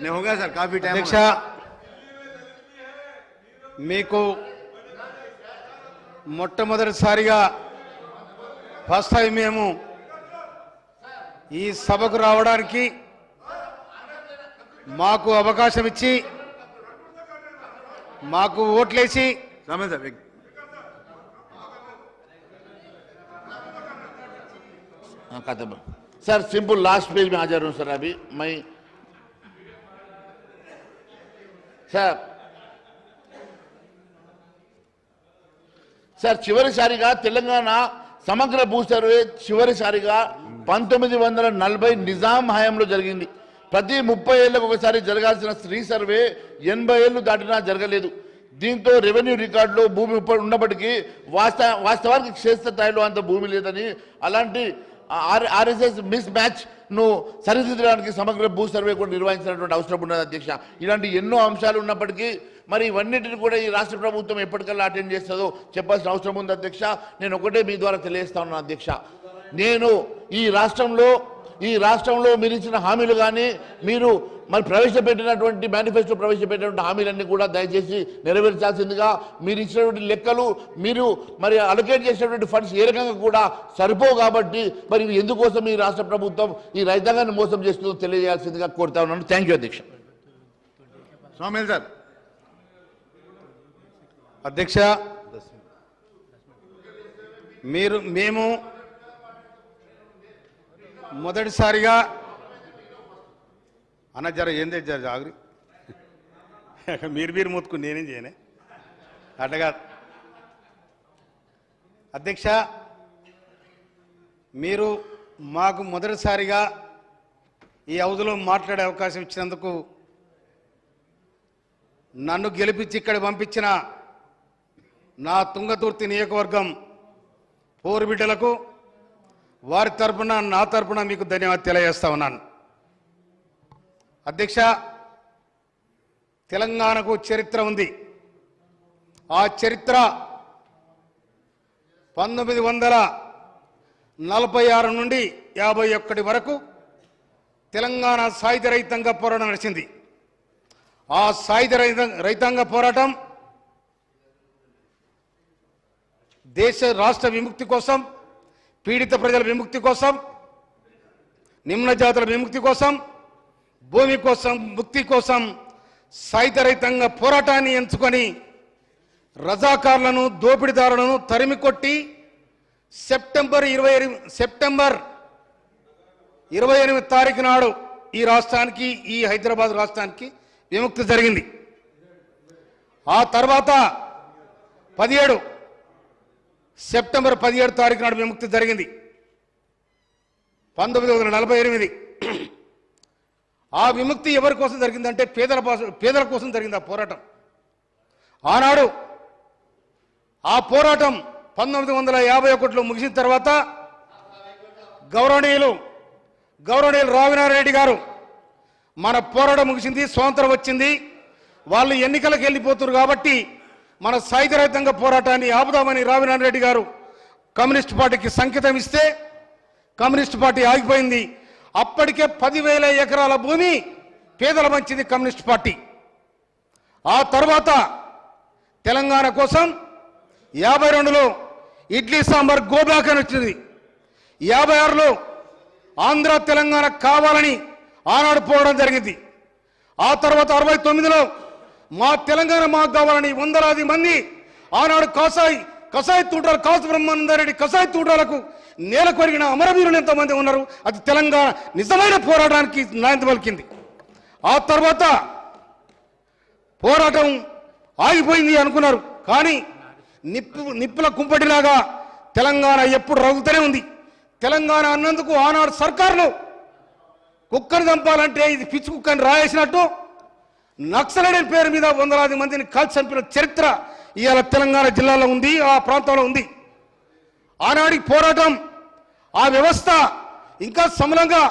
नहीं होगा सर काफी टाइम अध्यक्ष మీకు మొట్టమొదటిసారిగా ఫస్ట్ టైం మేము ఈ సభకు రావడానికి మాకు అవకాశం ఇచ్చి మాకు ఓట్లేసి सर सिंपल लास्ट पेज में आ जा रहा हूं सर अभी मैं सर చివరిసారిగా తెలంగాణ సమగ్ర భూ సర్వే చివరిసారిగా 1940 నిజాం హయాంలో జరిగింది. ప్రతి 30 ఏళ్లకు ఒకసారి జరగాల్సిన రీసర్వే 80 ఏళ్లు దాటినా జరగలేదు. దీంతో రెవెన్యూ రికార్డులో భూమి ఉన్నప్పటికీ వాస్తవానికి క్షేత్రస్థాయిలో అంత భూమి లేదని అలాంటి ఆర్ఎస్ఎస్ మిస్ మ్యాచ్ ను సరిదిద్దడానికి సమగ్ర భూ సర్వే కూడా నిర్వహించినటువంటి అవసరం ఉన్నది అధ్యక్ష. ఇలాంటి ఎన్నో అంశాలు ఉన్నప్పటికీ మరి ఇవన్నిటిని కూడా ఈ రాష్ట్ర ప్రభుత్వం ఎప్పటికల్లా అటెండ్ చేస్తుందో చెప్పాల్సిన అవసరం ఉంది అధ్యక్ష. నేను ఒకటే మీ ద్వారా తెలియజేస్తా ఉన్నాను అధ్యక్ష, నేను ఈ రాష్ట్రంలో మీరు ఇచ్చిన హామీలు కానీ మీరు మరి ప్రవేశపెట్టినటువంటి మేనిఫెస్టో ప్రవేశపెట్టినటువంటి హామీలన్నీ కూడా దయచేసి నెరవేర్చాల్సిందిగా, మీరు ఇచ్చినటువంటి లెక్కలు మీరు మరి అలొకేట్ చేసినటువంటి ఫండ్స్ ఏ రకంగా కూడా సరిపోవు కాబట్టి మరి ఎందుకోసం ఈ రాష్ట్ర ప్రభుత్వం ఈ రైతాంగాన్ని మోసం చేస్తుందో తెలియజేయాల్సిందిగా కోరుతా ఉన్నాను. థ్యాంక్ యూ అధ్యక్ష. సోమేల్ సార్ అధ్యక్ష మేము మొదటిసారిగా అన్న జర ఏందే జర జాగ్రి మీరు మూతుకుని నేనేం చేయనే అట్టగా అధ్యక్ష, మీరు మాకు మొదటిసారిగా ఈ హౌజ్లో మాట్లాడే అవకాశం ఇచ్చినందుకు, నన్ను గెలిపించి ఇక్కడ పంపించిన నా తుంగతుర్తి నియోజకవర్గం పోరు బిడ్డలకు వారి తరపున నా తరపున మీకు ధన్యవాదాలు తెలియజేస్తా ఉన్నాను. అధ్యక్ష, తెలంగాణకు చరిత్ర ఉంది. ఆ చరిత్ర 1946 నుండి 51 వరకు తెలంగాణ సాయుధ రైతాంగ పోరాటం నడిచింది. ఆ సాయుధ రైతాంగ పోరాటం దేశ రాష్ట్ర విముక్తి కోసం, పీడిత ప్రజల విముక్తి కోసం, నిమ్న జాతుల విముక్తి కోసం, భూమి కోసం, ముక్తి కోసం సాయుధ రైతాంగ పోరాటాన్ని ఎంచుకొని రజాకారులను, దోపిడీదారులను తరిమి కొట్టి సెప్టెంబర్ 28 తారీఖు నాడు ఈ రాష్ట్రానికి, ఈ హైదరాబాద్ రాష్ట్రానికి విముక్తి జరిగింది. ఆ తర్వాత సెప్టెంబర్ 17 తారీఖు నాడు విముక్తి జరిగింది 1948. ఆ విముక్తి ఎవరి కోసం జరిగిందంటే పేదల కోసం జరిగింది ఆ పోరాటం. ఆనాడు ఆ పోరాటం 1951లో ముగిసిన తర్వాత గౌరవనీయులు రావినారెడ్డి గారు మన పోరాటం ముగిసింది, స్వాతంత్రం వచ్చింది, వాళ్ళు ఎన్నికలకు వెళ్ళిపోతున్నారు కాబట్టి మన సాయుధ రైతాంగ పోరాటాన్ని ఆపుదామని రావినారెడ్డి గారు కమ్యూనిస్ట్ పార్టీకి సంకేతం ఇస్తే కమ్యూనిస్ట్ పార్టీ ఆగిపోయింది. అప్పటికే 10,000 ఎకరాల భూమి పేదల మంచిది కమ్యూనిస్ట్ పార్టీ. ఆ తర్వాత తెలంగాణ కోసం 52లో ఇడ్లీ సాంబార్ గోబ్యాక్ అని వచ్చింది. 56లో ఆంధ్ర తెలంగాణ కావాలని ఆనాడు పోవడం జరిగింది. ఆ తర్వాత 69లో మా తెలంగాణ మాకు కావాలని వందలాది మంది ఆనాడు కసాయి తూటాలు, కాసు బ్రహ్మానందరెడ్డి కసాయి తూటాలకు నేల కొరిగిన అమరవీరులు ఎంతమంది ఉన్నారు. అది తెలంగాణ నిజమైన పోరాటానికి నాంది పలికింది. ఆ తర్వాత పోరాటం ఆగిపోయింది అనుకున్నారు, కానీ నిప్పుల కుంపటిలాగా తెలంగాణ ఎప్పుడు రగుతూనే ఉంది. తెలంగాణ అన్నందుకు ఆనాడు సర్కారులు కుక్కను చంపాలంటే ఇది పిచ్చి కుక్కని రాయేసినట్టు నక్సలైట్ పేరు మీద వందలాది మందిని కాల్చి చంపిన చరిత్ర ఇవాళ తెలంగాణ జిల్లాలో ఉంది, ఆ ప్రాంతంలో ఉంది. ఆనాడి పోరాటం, ఆ వ్యవస్థ ఇంకా సమలంగా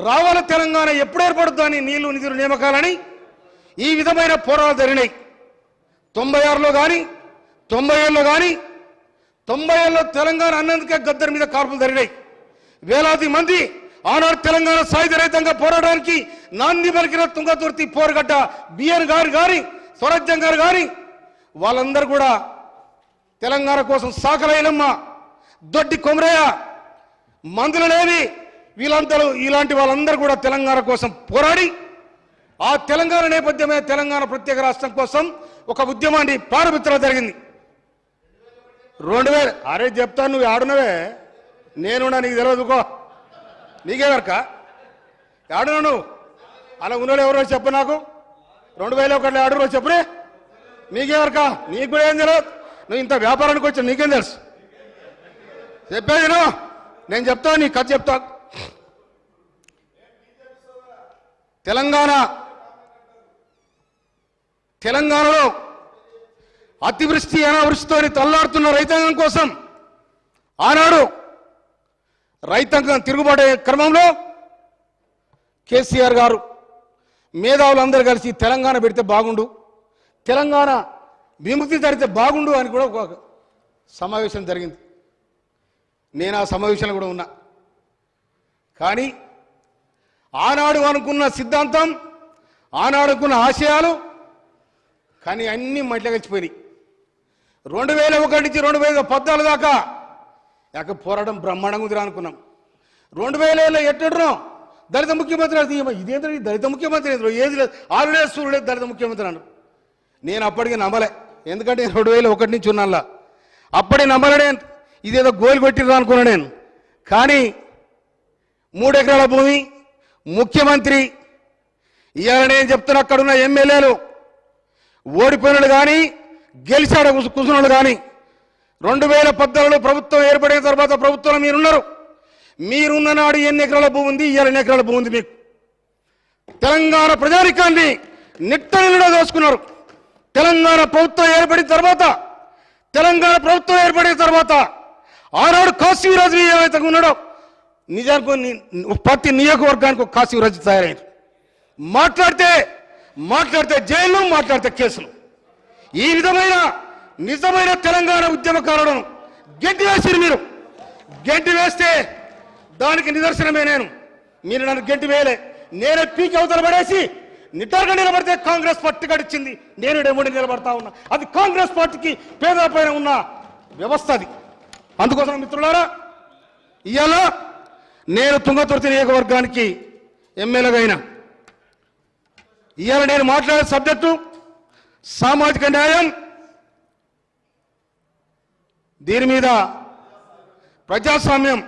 రావాల తెలంగాణ ఎప్పుడు ఏర్పడుతుందని నీళ్లు నిధులు నియామకాలని ఈ విధమైన పోరాటాలు జరిగినాయి. 96లో కానీ 97లో కానీ 90లో తెలంగాణ అన్నందుకే గద్దర్ మీద కాల్పులు జరిగినాయి. వేలాది మంది ఆనాడు తెలంగాణ సాయుధ రైతాంగ పోరాటానికి నాంది పలికిన తుంగతుర్తి పోరుగడ్డ బిఎన్ గారు కానీ స్వరాజ్యం గారు కానీ వాళ్ళందరూ కూడా తెలంగాణ కోసం సాకలైలమ్మ, దొడ్డి కొమరయ్య, మందులనేవి వీళ్ళందరూ ఇలాంటి వాళ్ళందరూ కూడా తెలంగాణ కోసం పోరాడి ఆ తెలంగాణ నేపథ్యమే తెలంగాణ ప్రత్యేక రాష్ట్రం కోసం ఒక ఉద్యమాన్ని ప్రారంభించడం జరిగింది. 2000 అరే చెప్తాను, నువ్వు ఆడునవే, నేనున్నా, నీకు తెలియదుకో, నీకే వరక ఆడునా నువ్వు, అలా ఉన్నోళ్ళు ఎవరో చెప్పు నాకు. 2001 ఆడురో చెప్పురే, నీకే వరక, నీకు కూడా ఏం తెలియదు, నువ్వు ఇంత వ్యాపారానికి వచ్చా, నీకేం తెలుసు చెప్పేది నువ్వు. నేను చెప్తా, నీ కథ చెప్తా. తెలంగాణలో అతివృష్టి అనావృష్టితో తల్లాడుతున్న రైతాంగం కోసం ఆనాడు రైతాంగం తిరుగుబాటు క్రమంలో కేసీఆర్ గారు మేధావులందరూ కలిసి తెలంగాణ పెడితే బాగుండు, తెలంగాణ విముక్తి జరిగితే బాగుండు అని కూడా ఒక సమావేశం జరిగింది. నేను ఆ సమావేశంలో కూడా ఉన్నా. కానీ ఆనాడు అనుకున్న సిద్ధాంతం, ఆనాడు అనుకున్న ఆశయాలు కానీ అన్నీ మట్టిలో కలిసిపోయినాయి. 2001 నుంచి 2014 దాకా పోరాటం బ్రహ్మాండంగా ఉందిరా అనుకున్నాం. 2000 ఎట్టడున్నాం దళిత ముఖ్యమంత్రి, ఇదేంద్ర దళిత ముఖ్యమంత్రి ఏది లేదు, 6 లేదు సూర్యుడు లేదు, దళిత ముఖ్యమంత్రి అన్నారు. నేను అప్పటికి నమ్మలే, ఎందుకంటే 2001 నుంచి ఉన్నానులా, అప్పటికి నమ్మలే. ఇదేదో గోలు కొట్టిర్రా అనుకున్నా నేను. కానీ 3 ఎకరాల భూమి ముఖ్యమంత్రి ఇవాళ నేను చెప్తున్నా, అక్కడున్న ఎమ్మెల్యేలు ఓడిపోయినలు కానీ గెలిచాడు కూర్చున్నాడు కానీ 2014లో ప్రభుత్వం ఏర్పడిన తర్వాత ప్రభుత్వంలో మీరున్నారు. మీరున్న నాడు ఎన్ని ఎకరాల భూమి ఉంది, ఇవాళ ఎన్ని ఎకరాల భూమి ఉంది మీకు? తెలంగాణ ప్రజానికాన్ని నిట్టనిలో దోచుకున్నారు. తెలంగాణ ప్రభుత్వం ఏర్పడిన తర్వాత ఆనాడు కాశీరాజు ఏమైతే ఉన్నాడో నిజానికి ప్రతి నియోజకవర్గానికి ఒక కాశీరాజు తయారైంది. మాట్లాడితే జైలు, మాట్లాడితే కేసులు. ఈ విధమైన నిజమైన తెలంగాణ ఉద్యమకారులను గెంటి వేసిరు మీరు. గెంటి వేస్తే దానికి నిదర్శనమే నేను. మీరు నన్ను గెంటి వేయలే, నేనే పీకి అవతల పడేసి నిటారుగా నిలబడితే కాంగ్రెస్ పార్టీ గడిచింది, నేను డెమోడి నిలబడతా ఉన్నా. అది కాంగ్రెస్ పార్టీకి పేదల పైన ఉన్న వ్యవస్థ అది. అందుకోసం మిత్రులారా, ఇవాళ నేను తుంగతుర్తి నియోజకవర్గానికి ఎమ్మెల్యేగా అయినా. ఇవాళ నేను మాట్లాడే సబ్జెక్టు సామాజిక న్యాయం, దీని మీద ప్రజాస్వామ్యం.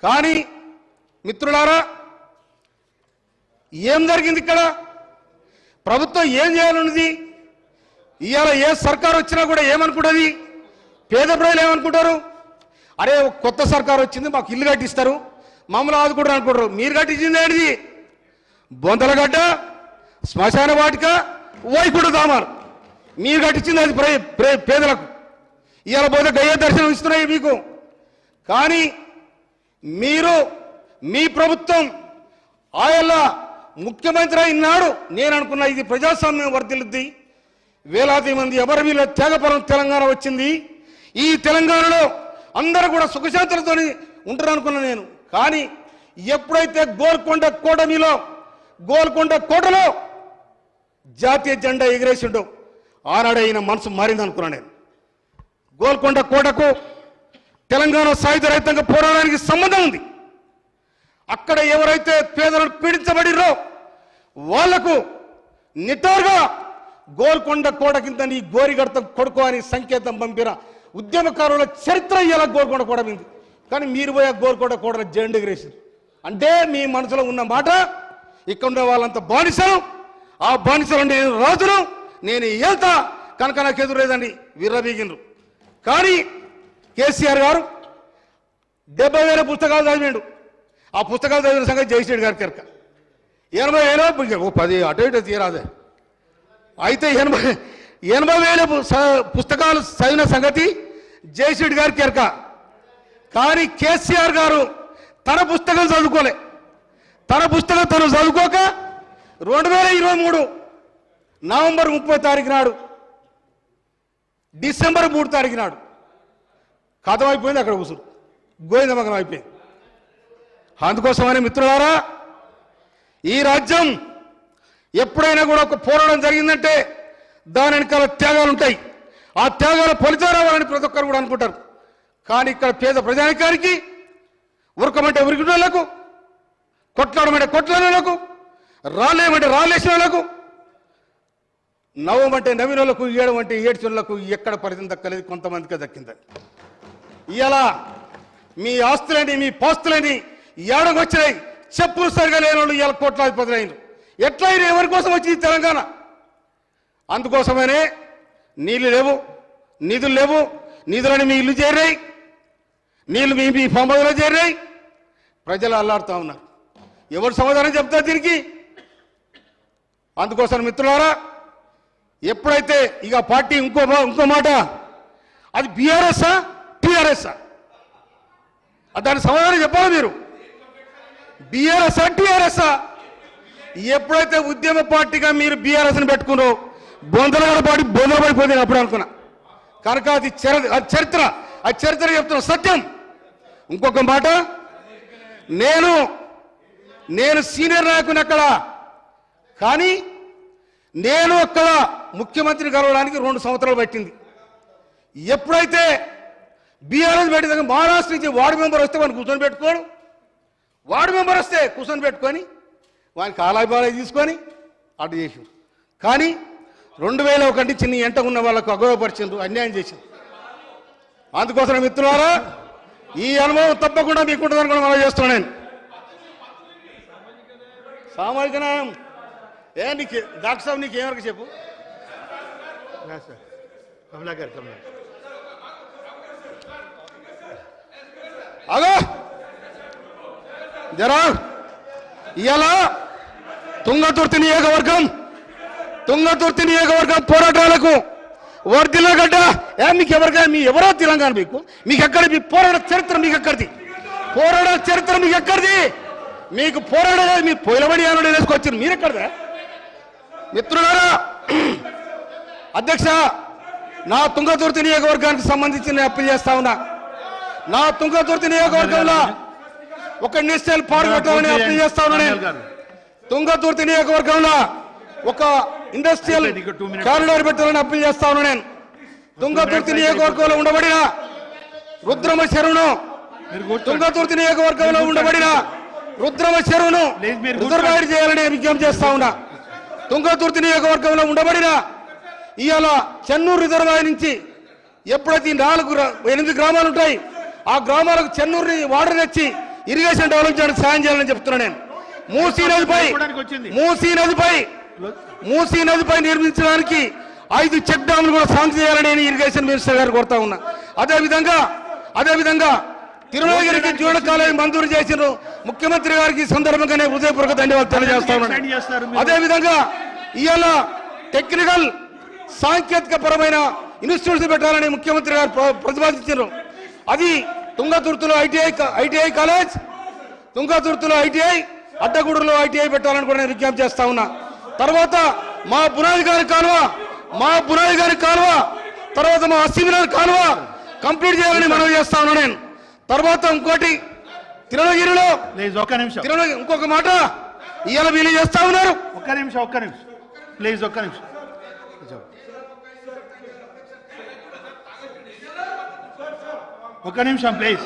కానీ మిత్రులారా, ఏం జరిగింది ఇక్కడ? ప్రభుత్వం ఏం చేయాలన్నది ఇవాళ ఏ సర్కారు వచ్చినా కూడా ఏమనుకుంటుంది? పేద ప్రజలు ఏమనుకుంటారు? అరే కొత్త సర్కారు వచ్చింది, మాకు ఇల్లు కట్టిస్తారు, మమ్మల్ని ఆదుకుంటారు అనుకుంటారు. మీరు కట్టించింది ఏంటిది? బొంతలగడ్డ, శ్మశాన వాటిక, వైకుంఠ ధామాలు మీరు కట్టించింది. అది పేదలకు. ఇవాళ పోతే గయ్య దర్శనం ఇస్తున్నాయి మీకు. కానీ మీ ప్రభుత్వం ఆయల్ల ముఖ్యమంత్రి అయినాడు నేను అనుకున్నా ఇది ప్రజాస్వామ్యం వర్ధిల్లుద్ది, వేలాది మంది అమరవీరుల త్యాగఫలం తెలంగాణ వచ్చింది, ఈ తెలంగాణలో అందరూ కూడా సుఖశాంతులతో ఉంటారు అనుకున్నా నేను. కానీ ఎప్పుడైతే గోల్కొండ కోటలో జాతీయ జెండా ఎగిరేసిండో ఆనాడు అయిన మనసు మారింది అనుకున్నా నేను. గోల్కొండ కోటకు తెలంగాణ సాయుధ రైతాంగ పోరాటానికి సంబంధం ఉంది. అక్కడ ఎవరైతే పేదలను పీడించబడిరో వాళ్లకు నిటారుగా గోల్కొండ కోట కింద నీ గోరిగడతం కొడుకో అని సంకేతం పంపిన ఉద్యమకారుల చరిత్ర ఇలా గోల్కొండ కోట ఉంది. కానీ మీరు పోయే గోల్కొండ కోటలో జెండా ఎగిరేసారు అంటే మీ మనసులో ఉన్న మాట, ఇక్కడ ఉండే వాళ్ళంతా బానిసలు, ఆ బానిసలు నేను రాజును, నేను వెళ్తా కనుక నాకు ఎదురేదండి విర్రబీగినరు. కానీ కేసీఆర్ గారు 70,000 పుస్తకాలు చదివిండు. ఆ పుస్తకాలు చదివిన సంగతి జయశ్రెడ్డి గారికి ఎరక. 80,000 10 అటు ఇటు తీరాదే. అయితే 80,000 పుస్తకాలు చదివిన సంగతి జయశ్రెడ్డి గారికి ఎరక. కానీ కేసీఆర్ గారు తన పుస్తకం చదువుకోలే. తన పుస్తకం తను చదువుకోక 2023 నవంబర్ 30 తారీఖు నాడు, డిసెంబర్ 3 తారీఖు నాడు కథం అయిపోయింది. అక్కడ కూర్చుని గోవిందమగనం అయిపోయింది. అందుకోసమని మిత్రులారా, ఈ రాజ్యం ఎప్పుడైనా కూడా ఒక పోరాటం జరిగిందంటే దాని వెనకాల త్యాగాలు ఉంటాయి. ఆ త్యాగాల ఫలితాలు రావాలని ప్రతి ఒక్కరు కూడా అనుకుంటారు. కానీ ఇక్కడ పేద ప్రజానికానికి ఉరకమంటే ఉరికినోళ్లకు, కొట్లాడమంటే కొట్లాడేళ్లకు, రాలేమంటే రాలేసిన వాళ్ళకు, నవ్వమంటే నవ్వినోళ్లకు, ఏడమంటే ఏడ్చినోళ్లకు ఎక్కడ ఫలితం దక్కలేదు, కొంతమందికి దక్కింది. ఇలా మీ ఆస్తులని మీ పాస్తులని ఏడకొచ్చినాయి, చెప్పులు సరిగా లేని వాళ్ళు ఇలా కోట్లాధిపతులైన ఎట్లయినా ఎవరి కోసం వచ్చింది తెలంగాణ? అందుకోసమనే నీళ్లు లేవు, నిధులు లేవు, నిధులని మీ ఇల్లు చేరాయి, నీళ్లు మీ పంపదలో చేరాయి, ప్రజలు అల్లాడుతూ ఉన్నారు. ఎవరు సమాధానం చెప్తారు దీనికి? అందుకోసం మిత్రులారా, ఎప్పుడైతే ఇక పార్టీ ఇంకో మాట, అది బీఆర్ఎస్ఆ టీఆర్ఎస్ఆ, దానికి సమాధానం చెప్పాలి మీరు. బీఆర్ఎస్ఆ టీఆర్ఎస్ఆ? ఎప్పుడైతే ఉద్యమ పార్టీగా మీరు బీఆర్ఎస్ని పెట్టుకున్నారో బొందల పడిపోతుంది అప్పుడు అనుకున్నా. కనుక అది చరిత్ర చెప్తున్న సత్యం. ఇంకొక మాట, నేను సీనియర్ నాయకుని అక్కడ, కానీ నేను అక్కడ ముఖ్యమంత్రిని కలవడానికి 2 సంవత్సరాలు పట్టింది. ఎప్పుడైతే బీఆర్ఎస్ పెట్టిన మహారాష్ట్ర నుంచి వార్డు మెంబర్ వస్తే వాడిని కూర్చొని పెట్టుకోడు, వార్డు మెంబర్ వస్తే కూర్చొని పెట్టుకొని వానికి ఆలాయి తీసుకొని అటు చేసి, కానీ 2001 నుంచి చిన్న ఎంట ఉన్న వాళ్ళకు అగౌరవపరిచిండ్రు, అన్యాయం చేసిండ్రు. అందుకోసం మిత్రులారా, ఈ అనుభవం తప్పకుండా మీకుంటుందని కూడా మనం చేస్తున్నాను. నేను సామాజిక న్యాయం నీకు డాక్టర్ సాబ్ నీకు ఏమరకు చెప్పు. అగో జరా ఇలా తుంగతుర్తి నియోజకవర్గం పోరాటాలకు వర్దిల్లగడ్డ. మీకు ఎవరికైనా ఎవరో తెలంగాణ మీకు ఎక్కడ మీ పోరాట చరిత్ర మీకు ఎక్కడిది? పోరాట చరిత్ర మీకు ఎక్కడిది? మీకు పోరాడలేదు, మీ పొలబడి ఆనుడు వేసుకొచ్చారు, మీరు ఎక్కడదా? మిత్రులారా, అధ్యక్ష, నా తుంగతుర్తి నియోజకవర్గానికి సంబంధించి నేను అప్పీల్ చేస్తా ఉన్నా. నా తుంగతుర్తి నియోజకవర్గంలో ఒక ఇండస్ట్రియల్ పార్క్ పెట్టాలని అప్పీల్ చేస్తా ఉన్నా. నేను తుంగతుర్తి నియోజకవర్గంలో ఒక ఇండస్ట్రియల్ కారిడార్ పెట్టాలని అప్పీల్ చేస్తా ఉన్నా. నేను తుంగతుర్తి నియోజకవర్గంలో ఉండబడిన రుద్రమ చెరువును, తుంగతుర్తి నియోజకవర్గంలో ఉండబడిన రుద్రమ చెరువును రిజర్వాయర్ చేయాలని విజ్ఞప్తి చేస్తా ఉన్నా. తుంగతుర్తి నియోజకవర్గంలో ఉండబడిన ఇవాళ చెన్నూరు రిజర్వాయర్ నుంచి ఎప్పుడైతే 8 గ్రామాలు ఉంటాయి, ఆ గ్రామాలకు చెన్నూరు వాటర్ తెచ్చి ఇరిగేషన్ డెవలప్ చేయడానికి సాయం చేయాలని చెప్తున్నా. నేను మూసీ నదిపై నిర్మించడానికి 5 చెక్ డ్యాములు కూడా శాంక్షన్ చేయాలని నేను ఇరిగేషన్ మినిస్టర్ గారు కోరుతా ఉన్నా. అదేవిధంగా తిరుమలగిరికి జూడ కాలేజీ మంజూరు చేసిన ముఖ్యమంత్రి గారికి సందర్భంగానే హృదయపూర్వక ధన్యవాదాలు తెలియజేస్తా ఉన్నాను. అదేవిధంగా ఇవాళ టెక్నికల్ సాంకేతిక పరమైన ఇన్స్టిట్యూట్స్ పెట్టాలని ముఖ్యమంత్రి గారు ప్రతిపాదించారు. అది తుంగతుర్తిలో ఐటీఐ కాలేజ్, తుంగతుర్తిలో ఐటీఐ, అడ్డగూడలో ఐటీఐ పెట్టాలని కూడా నేను విజ్ఞప్తి చేస్తా ఉన్నా. తర్వాత మా బునాది గారి కాలువ, తర్వాత మా అసిమినర్ కాలువ కంప్లీట్ చేయాలని మనం చేస్తా ఉన్నా. నేను తర్వాత ఇంకోటి తిరుమలగిరిలో ఇంకొక మాట ఇవాళ వీళ్ళు చేస్తా ఉన్నారు. ఒక్క నిమిషం ప్లీజ్.